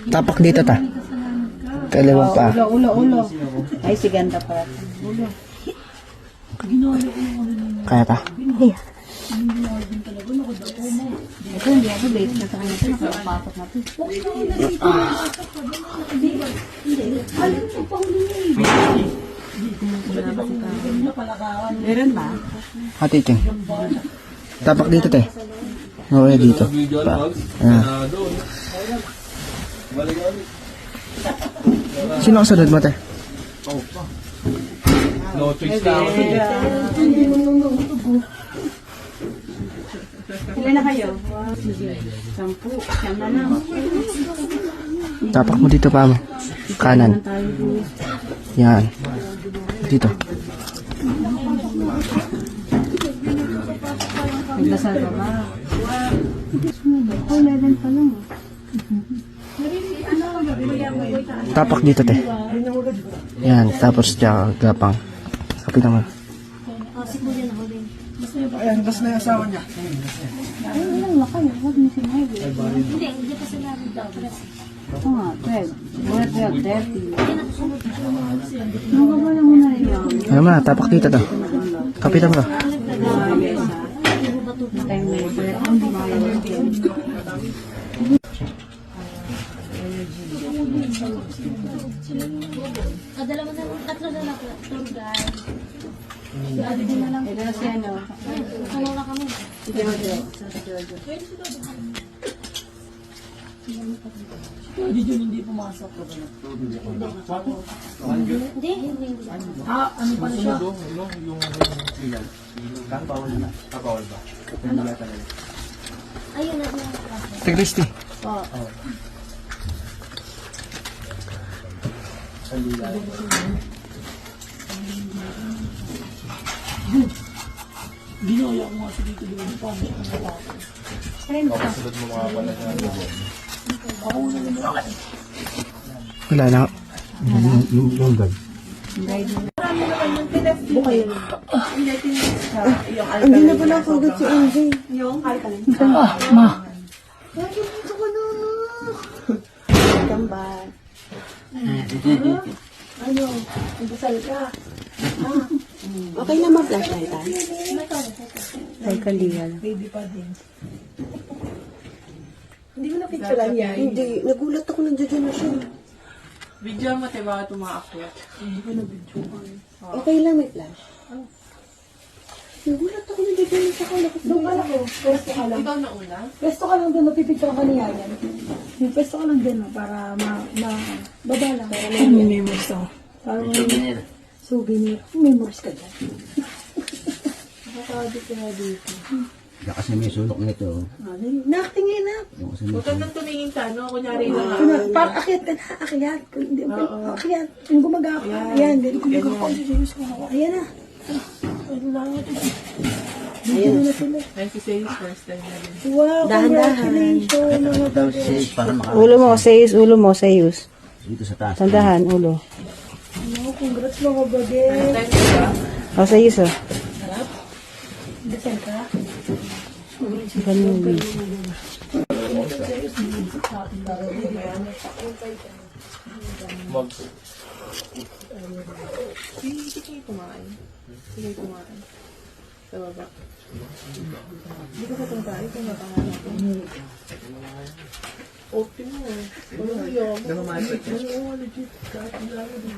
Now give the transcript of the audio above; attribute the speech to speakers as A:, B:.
A: Tapak dito ta. Kalawang pa.
B: Ulo. Ay, si ganda pa. Ulo.
A: Kaya pa?
B: Ito, hindi ako late na sa kanya. Nakapasok na ito. Meron ba?
A: Ate, ting. Tapak dito, te. Okay, dito. Pa. Ayan. Sino ang sunod mo, te?
C: No choice na ako.
B: Ilan na kayo? 10. Siyam na lang.
A: Tapak mo dito pa mo. Kanan. Yan. Dito.
B: Naglasal ka ba? Ako, 11 pa lang.
A: Tapak dito, te. Yan. Tapos diyan, gapang. Kapit naman.
D: Ayan, gas na yung asawa niya.
B: Ay, ilang lakay. Huwag mo sinabi.
E: Hindi pa sinabi daw.
B: Oo nga, 12. 12, 30. Ano ka ba lang muna rin?
A: Ano na, tapak dito to. Kapitan mo.
B: Time labor. Hindi makaya.
E: Dalawa na lang, tatlo na lang. Tour guide.
B: Ito na si ano.
E: Ano na kami?
B: Si Jojo.
D: Hindi yun, hindi pumasok.
E: Hindi.
D: Ah, ano pa siya?
E: Ayun na.
A: Te Christy.
D: Ginaya ko nga sa dito doon. Paano siya natapos?
A: Wala na. Yung bag.
B: Hindi na pala ako agad si MJ.
A: Ma.
B: Ito ko na. Tambay. Ano? Nagdasal ka. Okay na mag-flashlight tayo. Ay, kaligal.
D: Baby pa din.
B: Hindi mo na-picturean yan? Hindi. Nagulat ako nandiyan na siya.
D: Video mo, tayo bakit umaakyat? Hindi ko na video ko.
B: Okay lang, may flash. Nagulat ako nandiyan na siya. Doon ka lang. Pwesto ka lang.
D: Ikaw na una?
F: Pwesto ka lang doon, napipicture ka niya yan. Yung pwesto ka lang din, no, para baba lang. Para may memories ako. Para may souvenir. Memories ka dyan.
B: Nakakawad ka na dito.
G: Kasi may sulok nito.
B: Nakatingin na.
D: Huwag kang nang tumingin sa ano, kunyari lang.
F: Para akyat ka na, akyat. Hindi, akyat. Yung gumagapa. Ayan, hindi gumagapa. Ayan na.
B: Ayan.
D: Ay, si Say's first time na rin.
F: Wow,
B: Dahan-dahan.
F: congratulations.
G: Daw siya para
B: Ulo mo, sayus. Ulo mo, sayus.
G: dito sa taas.
B: Tandahan, ulo.
F: Wow, congrats mga bagay.
D: Time ka?
B: O, sayus, o.
F: Dasal ka?
B: Ganun.
D: Hindi kayo kumain. Hindi kayo kumain. Sa baba. Hindi ko pa kumain kung nakahanap ko. Okay mo eh. Wala ko yun. Oo, legit. Kahit ang lalo din.